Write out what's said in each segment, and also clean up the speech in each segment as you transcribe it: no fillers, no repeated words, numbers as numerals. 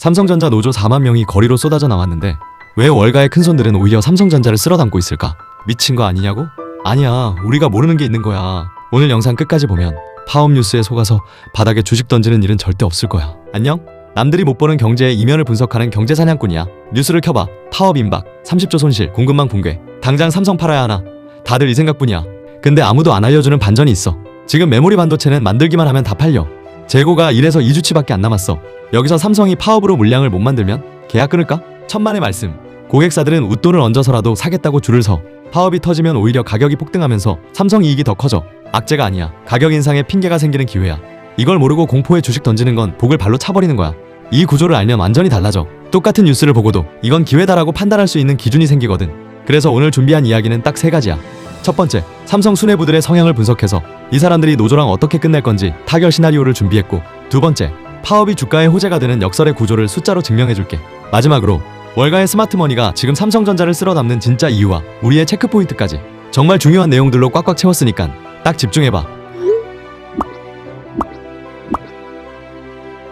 삼성전자 노조 4만 명이 거리로 쏟아져 나왔는데 왜 월가의 큰손들은 오히려 삼성전자를 쓸어담고 있을까? 미친 거 아니냐고? 아니야, 우리가 모르는 게 있는 거야. 오늘 영상 끝까지 보면 파업 뉴스에 속아서 바닥에 주식 던지는 일은 절대 없을 거야. 안녕? 남들이 못 보는 경제의 이면을 분석하는 경제사냥꾼이야. 뉴스를 켜봐. 파업 임박, 30조 손실, 공급망 붕괴. 당장 삼성 팔아야 하나? 다들 이 생각뿐이야. 근데 아무도 안 알려주는 반전이 있어. 지금 메모리 반도체는 만들기만 하면 다 팔려. 재고가 1에서 2주치밖에 안 남았어. 여기서 삼성이 파업으로 물량을 못 만들면 계약 끊을까? 천만의 말씀. 고객사들은 웃돈을 얹어서라도 사겠다고 줄을 서. 파업이 터지면 오히려 가격이 폭등하면서 삼성 이익이 더 커져. 악재가 아니야. 가격 인상에 핑계가 생기는 기회야. 이걸 모르고 공포에 주식 던지는 건 복을 발로 차버리는 거야. 이 구조를 알면 완전히 달라져. 똑같은 뉴스를 보고도 이건 기회다라고 판단할 수 있는 기준이 생기거든. 그래서 오늘 준비한 이야기는 딱 3가지야. 첫 번째, 삼성 수뇌부들의 성향을 분석해서 이 사람들이 노조랑 어떻게 끝낼 건지 타결 시나리오를 준비했고, 두 번째, 파업이 주가의 호재가 되는 역설의 구조를 숫자로 증명해줄게. 마지막으로 월가의 스마트머니가 지금 삼성전자를 쓸어담는 진짜 이유와 우리의 체크포인트까지 정말 중요한 내용들로 꽉꽉 채웠으니까 딱 집중해봐.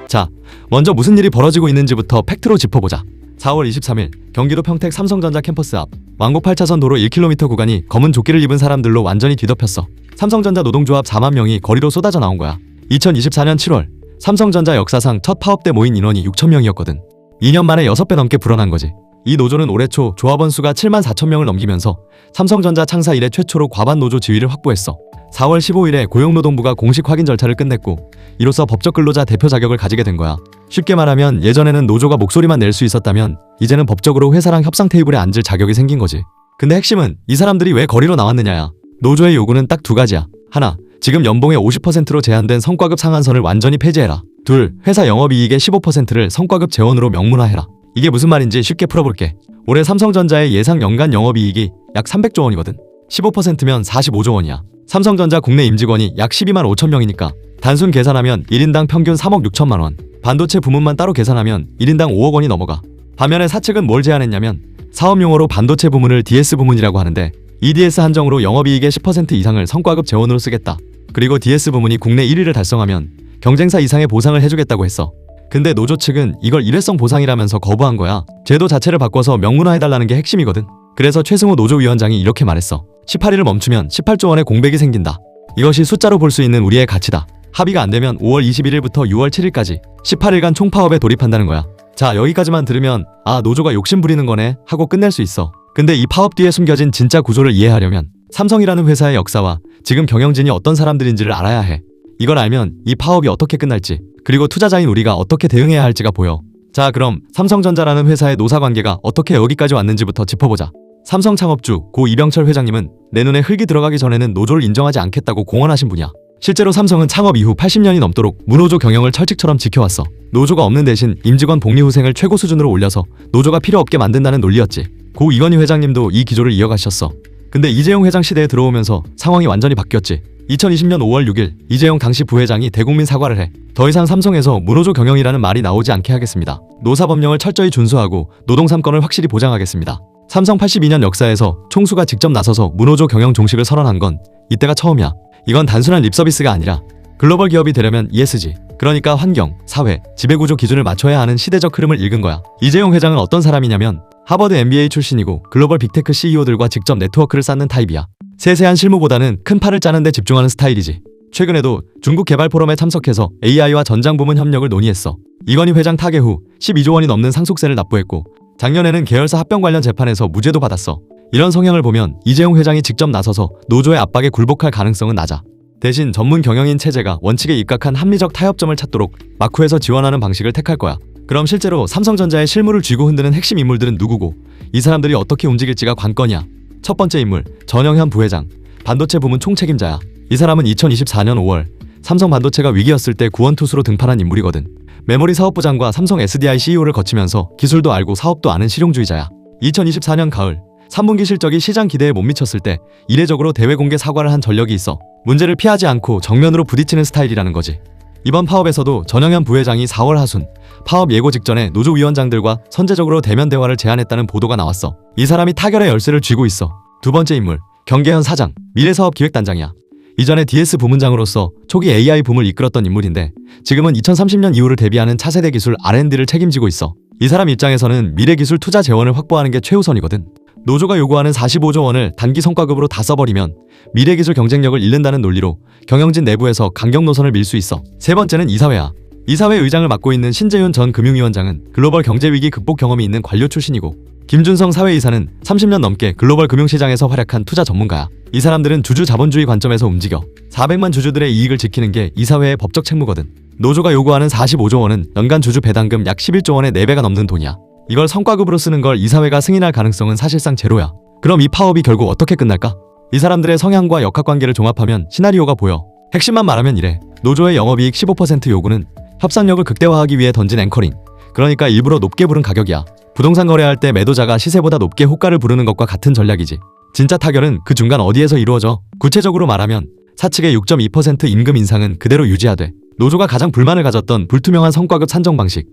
자, 먼저 무슨 일이 벌어지고 있는지부터 팩트로 짚어보자. 4월 23일 경기도 평택 삼성전자 캠퍼스 앞 왕복 8차선 도로 1km 구간이 검은 조끼를 입은 사람들로 완전히 뒤덮였어. 삼성전자 노동조합 4만 명이 거리로 쏟아져 나온 거야. 2024년 7월 삼성전자 역사상 첫 파업 때 모인 인원이 6천 명이었거든. 2년 만에 6배 넘게 불어난 거지. 이 노조는 올해 초 조합원 수가 7만 4천 명을 넘기면서 삼성전자 창사 이래 최초로 과반 노조 지위를 확보했어. 4월 15일에 고용노동부가 공식 확인 절차를 끝냈고 이로써 법적 근로자 대표 자격을 가지게 된 거야. 쉽게 말하면 예전에는 노조가 목소리만 낼 수 있었다면 이제는 법적으로 회사랑 협상 테이블에 앉을 자격이 생긴 거지. 근데 핵심은 이 사람들이 왜 거리로 나왔느냐야. 노조의 요구는 딱 2가지야. 하나, 지금 연봉의 50%로 제한된 성과급 상한선을 완전히 폐지해라. 둘, 회사 영업이익의 15%를 성과급 재원으로 명문화해라. 이게 무슨 말인지 쉽게 풀어볼게. 올해 삼성전자의 예상 연간 영업이익이 약 300조 원이거든. 15%면 45조 원이야. 삼성전자 국내 임직원이 약 12만 5천 명이니까 단순 계산하면 1인당 평균 3억 6천만 원. 반도체 부문만 따로 계산하면 1인당 5억 원이 넘어가. 반면에 사측은 뭘 제안했냐면 사업용어로 반도체 부문을 DS 부문이라고 하는데 이 DS 한정으로 영업이익의 10% 이상을 성과급 재원으로 쓰겠다. 그리고 DS 부문이 국내 1위를 달성하면 경쟁사 이상의 보상을 해주겠다고 했어. 근데 노조 측은 이걸 일회성 보상이라면서 거부한 거야. 제도 자체를 바꿔서 명문화해달라는 게 핵심이거든. 그래서 최승호 노조위원장이 이렇게 말했어. 18일을 멈추면 18조 원의 공백이 생긴다. 이것이 숫자로 볼 수 있는 우리의 가치다. 합의가 안 되면 5월 21일부터 6월 7일까지 18일간 총파업에 돌입한다는 거야. 자, 여기까지만 들으면 아, 노조가 욕심 부리는 거네 하고 끝낼 수 있어. 근데 이 파업 뒤에 숨겨진 진짜 구조를 이해하려면 삼성이라는 회사의 역사와 지금 경영진이 어떤 사람들인지를 알아야 해. 이걸 알면 이 파업이 어떻게 끝날지, 그리고 투자자인 우리가 어떻게 대응해야 할지가 보여. 자, 그럼 삼성전자라는 회사의 노사관계가 어떻게 여기까지 왔는지부터 짚어보자. 삼성 창업주 고 이병철 회장님은 내 눈에 흙이 들어가기 전에는 노조를 인정하지 않겠다고 공언하신 분이야. 실제로 삼성은 창업 이후 80년이 넘도록 무노조 경영을 철칙처럼 지켜왔어. 노조가 없는 대신 임직원 복리후생을 최고 수준으로 올려서 노조가 필요 없게 만든다는 논리였지. 고 이건희 회장님도 이 기조를 이어가셨어. 근데 이재용 회장 시대에 들어오면서 상황이 완전히 바뀌었지. 2020년 5월 6일 이재용 당시 부회장이 대국민 사과를 해 더 이상 삼성에서 무노조 경영이라는 말이 나오지 않게 하겠습니다. 노사법령을 철저히 준수하고 노동 3권을 확실히 보장하겠습니다. 삼성 82년 역사에서 총수가 직접 나서서 무노조 경영 종식을 선언한 건 이때가 처음이야. 이건 단순한 립서비스가 아니라 글로벌 기업이 되려면 ESG, 그러니까 환경, 사회, 지배구조 기준을 맞춰야 하는 시대적 흐름을 읽은 거야. 이재용 회장은 어떤 사람이냐면 하버드 MBA 출신이고 글로벌 빅테크 CEO들과 직접 네트워크를 쌓는 타입이야. 세세한 실무보다는 큰 판을 짜는 데 집중하는 스타일이지. 최근에도 중국 개발 포럼에 참석해서 AI와 전장 부문 협력을 논의했어. 이건희 회장 타계 후 12조 원이 넘는 상속세를 납부했고 작년에는 계열사 합병 관련 재판에서 무죄도 받았어. 이런 성향을 보면 이재용 회장이 직접 나서서 노조의 압박에 굴복할 가능성은 낮아. 대신 전문 경영인 체제가 원칙에 입각한 합리적 타협점을 찾도록 마쿠에서 지원하는 방식을 택할 거야. 그럼 실제로 삼성전자의 실무를 쥐고 흔드는 핵심 인물들은 누구고 이 사람들이 어떻게 움직일지가 관건이야. 첫 번째 인물, 전영현 부회장, 반도체 부문 총책임자야. 이 사람은 2024년 5월 삼성 반도체가 위기였을 때 구원투수로 등판한 인물이거든. 메모리 사업부장과 삼성 SDI CEO를 거치면서 기술도 알고 사업도 아는 실용주의자야. 2024년 가을 3분기 실적이 시장 기대에 못 미쳤을 때 이례적으로 대외 공개 사과를 한 전력이 있어. 문제를 피하지 않고 정면으로 부딪히는 스타일이라는 거지. 이번 파업에서도 전영현 부회장이 4월 하순 파업 예고 직전에 노조위원장들과 선제적으로 대면 대화를 제안했다는 보도가 나왔어. 이 사람이 타결의 열쇠를 쥐고 있어. 두 번째 인물, 경계현 사장, 미래사업기획단장이야. 이전에 DS 부문장으로서 초기 AI 붐을 이끌었던 인물인데 지금은 2030년 이후를 대비하는 차세대 기술 R&D를 책임지고 있어. 이 사람 입장에서는 미래 기술 투자 재원을 확보하는 게 최우선이거든. 노조가 요구하는 45조 원을 단기 성과급으로 다 써버리면 미래 기술 경쟁력을 잃는다는 논리로 경영진 내부에서 강경 노선을 밀 수 있어. 세 번째는 이사회야. 이사회 의장을 맡고 있는 신재윤 전 금융위원장은 글로벌 경제위기 극복 경험이 있는 관료 출신이고 김준성 사회이사는 30년 넘게 글로벌 금융시장에서 활약한 투자 전문가야. 이 사람들은 주주 자본주의 관점에서 움직여 400만 주주들의 이익을 지키는 게 이사회의 법적 책무거든. 노조가 요구하는 45조 원은 연간 주주 배당금 약 11조 원의 4배가 넘는 돈이야. 이걸 성과급으로 쓰는 걸 이사회가 승인할 가능성은 사실상 제로야. 그럼 이 파업이 결국 어떻게 끝날까? 이 사람들의 성향과 역학관계를 종합하면 시나리오가 보여. 핵심만 말하면 이래. 노조의 영업이익 15% 요구는 협상력을 극대화하기 위해 던진 앵커링. 그러니까 일부러 높게 부른 가격이야. 부동산 거래할 때 매도자가 시세보다 높게 호가를 부르는 것과 같은 전략이지. 진짜 타결은 그 중간 어디에서 이루어져? 구체적으로 말하면 사측의 6.2% 임금 인상은 그대로 유지하되 노조가 가장 불만을 가졌던 불투명한 성과급 산정 방식.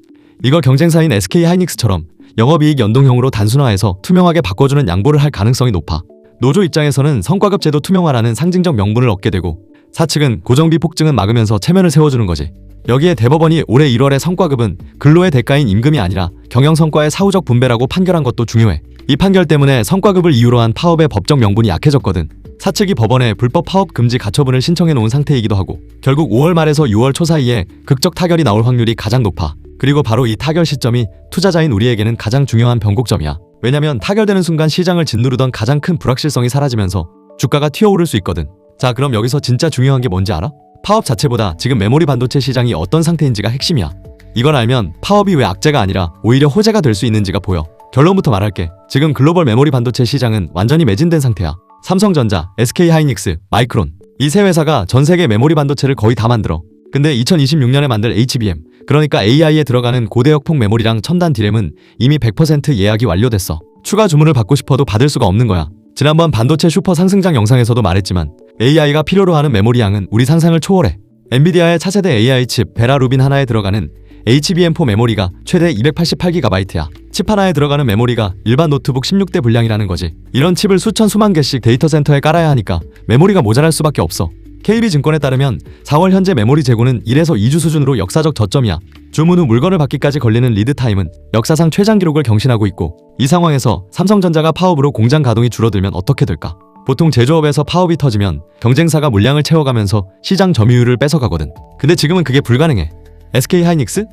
이걸 경쟁사인 SK하이닉스처럼 영업이익 연동형으로 단순화해서 투명하게 바꿔주는 양보를 할 가능성이 높아. 노조 입장에서는 성과급 제도 투명화라는 상징적 명분을 얻게 되고 사측은 고정비 폭증은 막으면서 체면을 세워주는 거지. 여기에 대법원이 올해 1월에 성과급은 근로의 대가인 임금이 아니라 경영성과의 사후적 분배라고 판결한 것도 중요해. 이 판결 때문에 성과급을 이유로 한 파업의 법적 명분이 약해졌거든. 사측이 법원에 불법 파업 금지 가처분을 신청해 놓은 상태이기도 하고 결국 5월 말에서 6월 초 사이에 극적 타결이 나올 확률이 가장 높아. 그리고 바로 이 타결 시점이 투자자인 우리에게는 가장 중요한 변곡점이야. 왜냐면 타결되는 순간 시장을 짓누르던 가장 큰 불확실성이 사라지면서 주가가 튀어오를 수 있거든. 자, 그럼 여기서 진짜 중요한 게 뭔지 알아? 파업 자체보다 지금 메모리 반도체 시장이 어떤 상태인지가 핵심이야. 이걸 알면 파업이 왜 악재가 아니라 오히려 호재가 될 수 있는지가 보여. 결론부터 말할게. 지금 글로벌 메모리 반도체 시장은 완전히 매진된 상태야. 삼성전자, SK하이닉스, 마이크론 이 세 회사가 전 세계 메모리 반도체를 거의 다 만들어. 근데 2026년에 만들 HBM, 그러니까 AI에 들어가는 고대역폭 메모리랑 첨단 D램은 이미 100% 예약이 완료됐어. 추가 주문을 받고 싶어도 받을 수가 없는 거야. 지난번 반도체 슈퍼 상승장 영상에서도 말했지만 AI가 필요로 하는 메모리 양은 우리 상상을 초월해. 엔비디아의 차세대 AI 칩 베라 루빈 하나에 들어가는 HBM4 메모리가 최대 288GB야. 칩 하나에 들어가는 메모리가 일반 노트북 16대 분량이라는 거지. 이런 칩을 수천 수만 개씩 데이터 센터에 깔아야 하니까 메모리가 모자랄 수밖에 없어. KB증권에 따르면 4월 현재 메모리 재고는 1에서 2주 수준으로 역사적 저점이야. 주문 후 물건을 받기까지 걸리는 리드 타임은 역사상 최장 기록을 경신하고 있고 이 상황에서 삼성전자가 파업으로 공장 가동이 줄어들면 어떻게 될까? 보통 제조업에서 파업이 터지면 경쟁사가 물량을 채워가면서 시장 점유율을 뺏어가거든. 근데 지금은 그게 불가능해. SK하이닉스?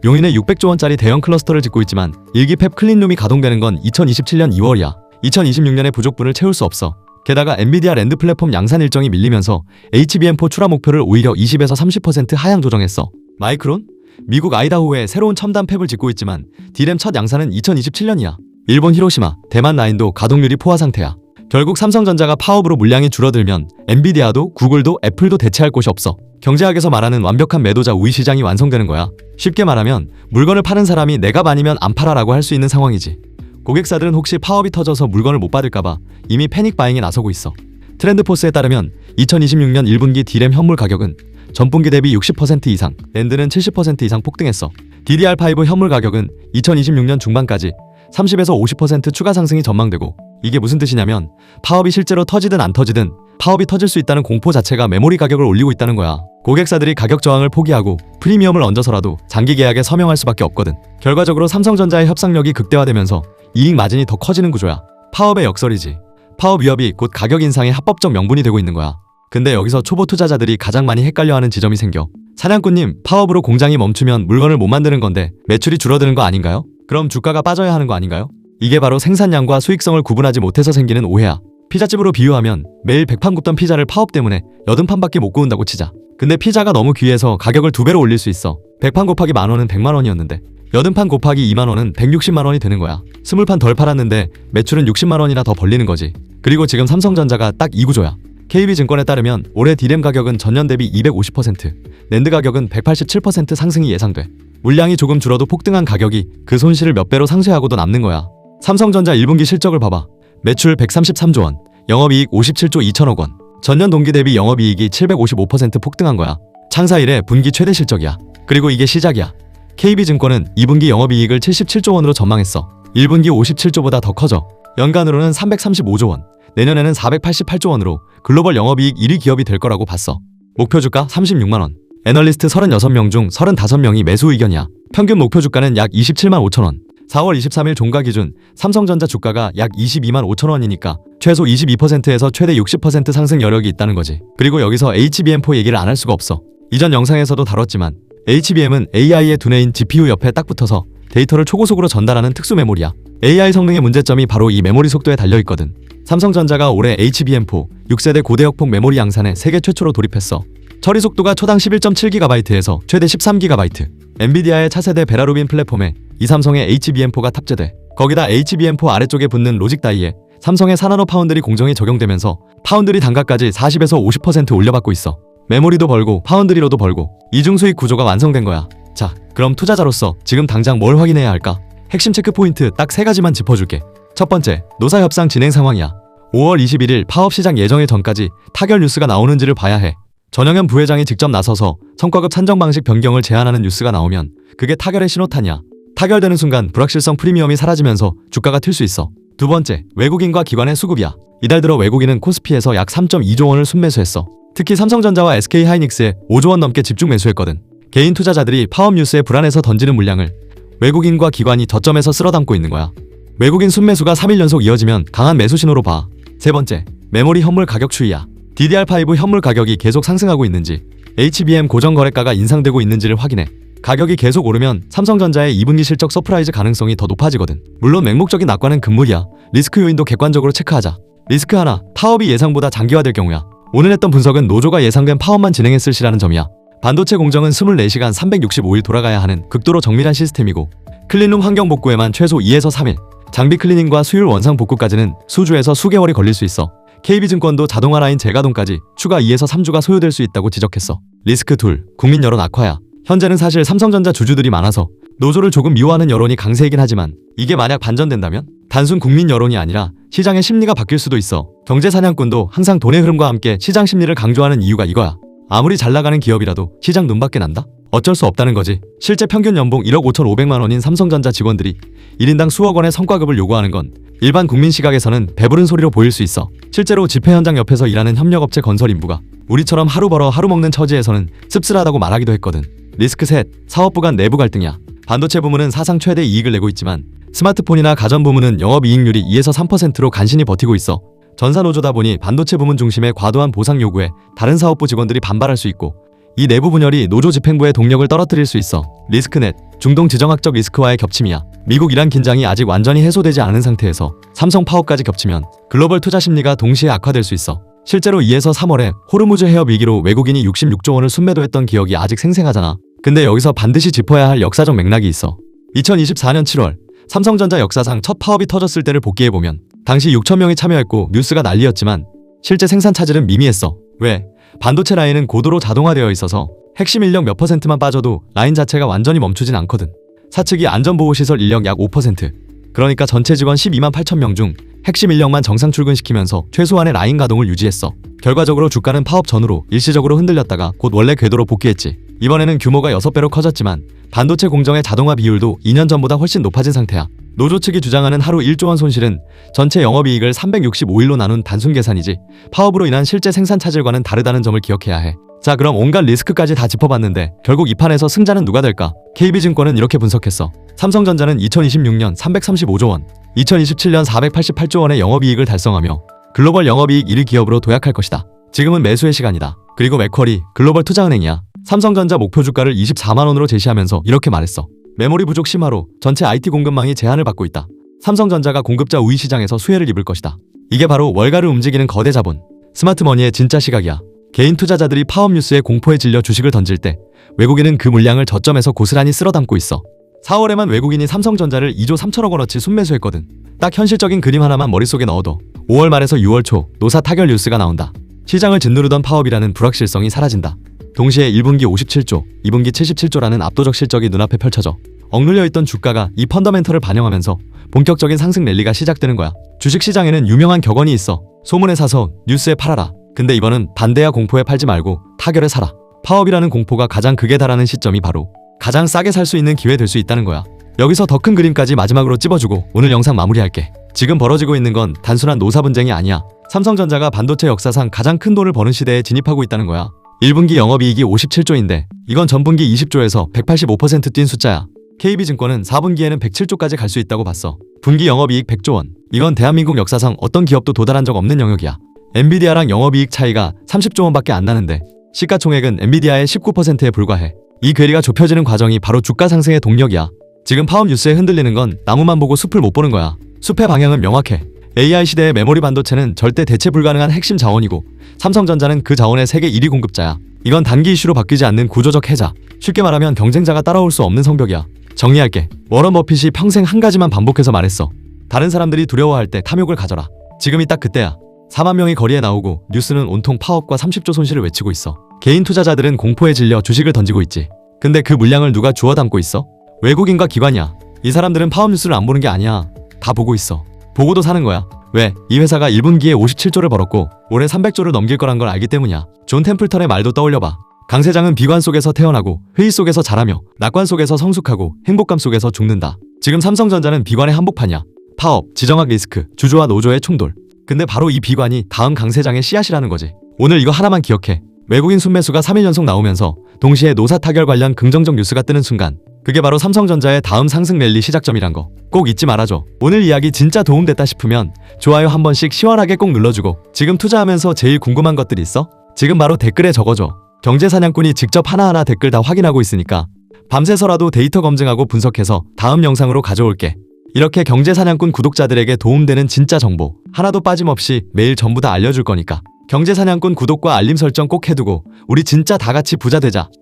용인에 600조 원짜리 대형 클러스터를 짓고 있지만 1기 팹 클린룸이 가동되는 건 2027년 2월이야. 2026년에 부족분을 채울 수 없어. 게다가 엔비디아 랜드 플랫폼 양산 일정이 밀리면서 HBM4 출하 목표를 오히려 20에서 30% 하향 조정했어. 마이크론? 미국 아이다호에 새로운 첨단 팹을 짓고 있지만 D램 첫 양산은 2027년이야. 일본 히로시마, 대만 라인도 가동률이 포화 상태야. 결국 삼성전자가 파업으로 물량이 줄어들면 엔비디아도 구글도 애플도 대체할 곳이 없어. 경제학에서 말하는 완벽한 매도자 우위 시장이 완성되는 거야. 쉽게 말하면 물건을 파는 사람이 내가 아니면 안 팔아라고 할 수 있는 상황이지. 고객사들은 혹시 파업이 터져서 물건을 못 받을까봐 이미 패닉 바잉에 나서고 있어. 트렌드포스에 따르면 2026년 1분기 D램 현물 가격은 전분기 대비 60% 이상, 랜드는 70% 이상 폭등했어. DDR5 현물 가격은 2026년 중반까지 30에서 50% 추가 상승이 전망되고 이게 무슨 뜻이냐면 파업이 실제로 터지든 안 터지든 파업이 터질 수 있다는 공포 자체가 메모리 가격을 올리고 있다는 거야. 고객사들이 가격 저항을 포기하고 프리미엄을 얹어서라도 장기 계약에 서명할 수밖에 없거든. 결과적으로 삼성전자의 협상력이 극대화되면서 이익 마진이 더 커지는 구조야. 파업의 역설이지. 파업 위협이 곧 가격 인상의 합법적 명분이 되고 있는 거야. 근데 여기서 초보 투자자들이 가장 많이 헷갈려하는 지점이 생겨. 사냥꾼님, 파업으로 공장이 멈추면 물건을 못 만드는 건데 매출이 줄어드는 거 아닌가요? 그럼 주가가 빠져야 하는 거 아닌가요? 이게 바로 생산량과 수익성을 구분하지 못해서 생기는 오해야. 피자집으로 비유하면 매일 100판 굽던 피자를 파업 때문에 80판밖에 못 구운다고 치자. 근데 피자가 너무 귀해서 가격을 2배로 올릴 수 있어. 100판 곱하기 10,000원은 100만원이었는데 80판 곱하기 2만원은 160만원이 되는 거야. 20판 덜 팔았는데 매출은 60만원이나 더 벌리는 거지. 그리고 지금 삼성전자가 딱 이 구조야. KB증권에 따르면 올해 D램 가격은 전년 대비 250%, 랜드 가격은 187% 상승이 예상돼. 물량이 조금 줄어도 폭등한 가격이 그 손실을 몇 배로 상쇄하고도 남는 거야. 삼성전자 1분기 실적을 봐봐. 매출 133조 원, 영업이익 57조 2천억 원. 전년 동기 대비 영업이익이 755% 폭등한 거야. 창사 이래 분기 최대 실적이야. 그리고 이게 시작이야. KB증권은 2분기 영업이익을 77조 원으로 전망했어. 1분기 57조보다 더 커져. 연간으로는 335조 원, 내년에는 488조 원으로 글로벌 영업이익 1위 기업이 될 거라고 봤어. 목표 주가 36만 원. 애널리스트 36명 중 35명이 매수 의견이야. 평균 목표 주가는 약 27만 5천 원. 4월 23일 종가 기준 삼성전자 주가가 약 22만 5천 원이니까 최소 22%에서 최대 60% 상승 여력이 있다는 거지. 그리고 여기서 HBM4 얘기를 안 할 수가 없어. 이전 영상에서도 다뤘지만 HBM은 AI의 두뇌인 GPU 옆에 딱 붙어서 데이터를 초고속으로 전달하는 특수 메모리야. AI 성능의 문제점이 바로 이 메모리 속도에 달려있거든. 삼성전자가 올해 HBM4 6세대 고대역폭 메모리 양산에 세계 최초로 돌입했어. 처리 속도가 초당 11.7GB에서 최대 13GB. 엔비디아의 차세대 베라루빈 플랫폼에 이 삼성의 HBM4가 탑재돼. 거기다 HBM4 아래쪽에 붙는 로직 다이에 삼성의 4나노 파운드리 공정이 적용되면서 파운드리 단가까지 40에서 50% 올려받고 있어. 메모리도 벌고 파운드리로도 벌고 이중 수익 구조가 완성된 거야. 자, 그럼 투자자로서 지금 당장 뭘 확인해야 할까? 핵심 체크 포인트 딱 3가지만 짚어줄게. 첫 번째, 노사 협상 진행 상황이야. 5월 21일 파업 시작 예정일 전까지 타결 뉴스가 나오는지를 봐야 해. 전영현 부회장이 직접 나서서 성과급 산정 방식 변경을 제안하는 뉴스가 나오면 그게 타결의 신호탄이야. 타결되는 순간 불확실성 프리미엄이 사라지면서 주가가 튈 수 있어. 두 번째, 외국인과 기관의 수급이야. 이달 들어 외국인은 코스피에서 약 3.2조 원을 순매수했어. 특히 삼성전자와 SK하이닉스에 5조 원 넘게 집중 매수했거든. 개인 투자자들이 파업 뉴스에 불안해서 던지는 물량을 외국인과 기관이 저점에서 쓸어담고 있는 거야. 외국인 순매수가 3일 연속 이어지면 강한 매수 신호로 봐. 세 번째, 메모리 현물 가격 추이야. DDR5 현물 가격이 계속 상승하고 있는지, HBM 고정 거래가가 인상되고 있는지를 확인해. 가격이 계속 오르면 삼성전자의 2분기 실적 서프라이즈 가능성이 더 높아지거든. 물론 맹목적인 낙관은 금물이야. 리스크 요인도 객관적으로 체크하자. 리스크 하나, 파업이 예상보다 장기화될 경우야. 오늘 했던 분석은 노조가 예상된 파업만 진행했을 시라는 점이야. 반도체 공정은 24시간 365일 돌아가야 하는 극도로 정밀한 시스템이고 클린룸 환경 복구에만 최소 2에서 3일, 장비 클리닝과 수율 원상 복구까지는 수주에서 수개월이 걸릴 수 있어. KB증권도 자동화 라인 재가동까지 추가 2에서 3주가 소요될 수 있다고 지적했어. 리스크 둘, 국민 여론 악화야. 현재는 사실 삼성전자 주주들이 많아서 노조를 조금 미워하는 여론이 강세이긴 하지만 이게 만약 반전된다면 단순 국민 여론이 아니라 시장의 심리가 바뀔 수도 있어. 경제 사냥꾼도 항상 돈의 흐름과 함께 시장 심리를 강조하는 이유가 이거야. 아무리 잘 나가는 기업이라도 시장 눈밖에 난다? 어쩔 수 없다는 거지. 실제 평균 연봉 1억 5,500만 원인 삼성전자 직원들이 1인당 수억 원의 성과급을 요구하는 건 일반 국민 시각에서는 배부른 소리로 보일 수 있어. 실제로 집회 현장 옆에서 일하는 협력업체 건설 인부가 우리처럼 하루 벌어 하루 먹는 처지에서는 씁쓸하다고 말하기도 했거든. 리스크 셋, 사업부 간 내부 갈등이야. 반도체 부문은 사상 최대 이익을 내고 있지만 스마트폰이나 가전 부문은 영업이익률이 2에서 3%로 간신히 버티고 있어. 전사노조다 보니 반도체 부문 중심의 과도한 보상 요구에 다른 사업부 직원들이 반발할 수 있고 이 내부 분열이 노조 집행부의 동력을 떨어뜨릴 수 있어. 리스크넷, 중동 지정학적 리스크와의 겹침이야. 미국 이란 긴장이 아직 완전히 해소되지 않은 상태에서 삼성 파업까지 겹치면 글로벌 투자 심리가 동시에 악화될 수 있어. 실제로 2에서 3월에 호르무즈 해협 위기로 외국인이 66조 원을 순매도했던 기억이 아직 생생하잖아. 근데 여기서 반드시 짚어야 할 역사적 맥락이 있어. 2024년 7월 삼성전자 역사상 첫 파업이 터졌을 때를 복기해보면 당시 6,000명이 참여했고 뉴스가 난리였지만 실제 생산 차질은 미미했어. 왜? 반도체 라인은 고도로 자동화되어 있어서 핵심 인력 몇 %만 빠져도 라인 자체가 완전히 멈추진 않거든. 사측이 안전보호시설 인력 약 5%, 그러니까 전체 직원 12만 8천 명 중 핵심 인력만 정상 출근시키면서 최소한의 라인 가동을 유지했어. 결과적으로 주가는 파업 전후로 일시적으로 흔들렸다가 곧 원래 궤도로 복귀했지. 이번에는 규모가 6배로 커졌지만 반도체 공정의 자동화 비율도 2년 전보다 훨씬 높아진 상태야. 노조 측이 주장하는 하루 1조 원 손실은 전체 영업이익을 365일로 나눈 단순 계산이지 파업으로 인한 실제 생산 차질과는 다르다는 점을 기억해야 해. 자, 그럼 온갖 리스크까지 다 짚어봤는데 결국 이 판에서 승자는 누가 될까? KB증권은 이렇게 분석했어. 삼성전자는 2026년 335조 원, 2027년 488조 원의 영업이익을 달성하며 글로벌 영업이익 1위 기업으로 도약할 것이다. 지금은 매수의 시간이다. 그리고 맥쿼리, 글로벌 투자은행이야. 삼성전자 목표 주가를 24만 원으로 제시하면서 이렇게 말했어. 메모리 부족 심화로 전체 IT 공급망이 제한을 받고 있다. 삼성전자가 공급자 우위 시장에서 수혜를 입을 것이다. 이게 바로 월가를 움직이는 거대 자본, 스마트머니의 진짜 시각이야. 개인 투자자들이 파업 뉴스에 공포에 질려 주식을 던질 때 외국인은 그 물량을 저점에서 고스란히 쓸어담고 있어. 4월에만 외국인이 삼성전자를 2조 3천억 원어치 순매수했거든. 딱 현실적인 그림 하나만 머릿속에 넣어도 5월 말에서 6월 초 노사 타결 뉴스가 나온다. 시장을 짓누르던 파업이라는 불확실성이 사라진다. 동시에 1분기 57조, 2분기 77조라는 압도적 실적이 눈앞에 펼쳐져 억눌려 있던 주가가 이 펀더멘털을 반영하면서 본격적인 상승 랠리가 시작되는 거야. 주식시장에는 유명한 격언이 있어. 소문에 사서 뉴스에 팔아라. 근데 이번은 반대야 공포에 팔지 말고 타결에 사라. 파업이라는 공포가 가장 극에 달하는 시점이 바로 가장 싸게 살 수 있는 기회 될 수 있다는 거야. 여기서 더 큰 그림까지 마지막으로 찝어주고 오늘 영상 마무리할게. 지금 벌어지고 있는 건 단순한 노사 분쟁이 아니야. 삼성전자가 반도체 역사상 가장 큰 돈을 버는 시대에 진입하고 있다는 거야. 1분기 영업이익이 57조인데 이건 전분기 20조에서 185% 뛴 숫자야. KB증권은 4분기에는 107조까지 갈 수 있다고 봤어. 분기 영업이익 100조 원. 이건 대한민국 역사상 어떤 기업도 도달한 적 없는 영역이야. 엔비디아랑 영업이익 차이가 30조 원밖에 안 나는데 시가총액은 엔비디아의 19%에 불과해. 이 괴리가 좁혀지는 과정이 바로 주가 상승의 동력이야. 지금 파업 뉴스에 흔들리는 건 나무만 보고 숲을 못 보는 거야. 숲의 방향은 명확해. AI 시대의 메모리 반도체는 절대 대체 불가능한 핵심 자원이고 삼성전자는 그 자원의 세계 1위 공급자야. 이건 단기 이슈로 바뀌지 않는 구조적 해자. 쉽게 말하면 경쟁자가 따라올 수 없는 성벽이야. 정리할게. 워런 버핏이 평생 한 가지만 반복해서 말했어. 다른 사람들이 두려워할 때 탐욕을 가져라. 지금이 딱 그때야. 4만 명이 거리에 나오고 뉴스는 온통 파업과 30조 손실을 외치고 있어. 개인 투자자들은 공포에 질려 주식을 던지고 있지. 근데 그 물량을 누가 주워 담고 있어? 외국인과 기관이야. 이 사람들은 파업 뉴스를 안 보는 게 아니야. 다 보고 있어. 보고도 사는 거야. 왜? 이 회사가 1분기에 57조를 벌었고 올해 300조를 넘길 거란 걸 알기 때문이야. 존 템플턴의 말도 떠올려봐. 강 세장은 비관 속에서 태어나고 회의 속에서 자라며 낙관 속에서 성숙하고 행복감 속에서 죽는다. 지금 삼성전자는 비관의 한복판이야. 파업, 지정학 리스크, 주주와 노조의 충돌. 근데 바로 이 비관이 다음 강 세장의 씨앗이라는 거지. 오늘 이거 하나만 기억해. 외국인 순매수가 3일 연속 나오면서 동시에 노사 타결 관련 긍정적 뉴스가 뜨는 순간 그게 바로 삼성전자의 다음 상승 랠리 시작점이란 거 꼭 잊지 말아줘. 오늘 이야기 진짜 도움됐다 싶으면 좋아요 한 번씩 시원하게 꼭 눌러주고 지금 투자하면서 제일 궁금한 것들 있어? 지금 바로 댓글에 적어줘. 경제사냥꾼이 직접 하나하나 댓글 다 확인하고 있으니까 밤새서라도 데이터 검증하고 분석해서 다음 영상으로 가져올게. 이렇게 경제사냥꾼 구독자들에게 도움되는 진짜 정보 하나도 빠짐없이 매일 전부 다 알려줄 거니까 경제사냥꾼 구독과 알림 설정 꼭 해두고 우리 진짜 다 같이 부자 되자.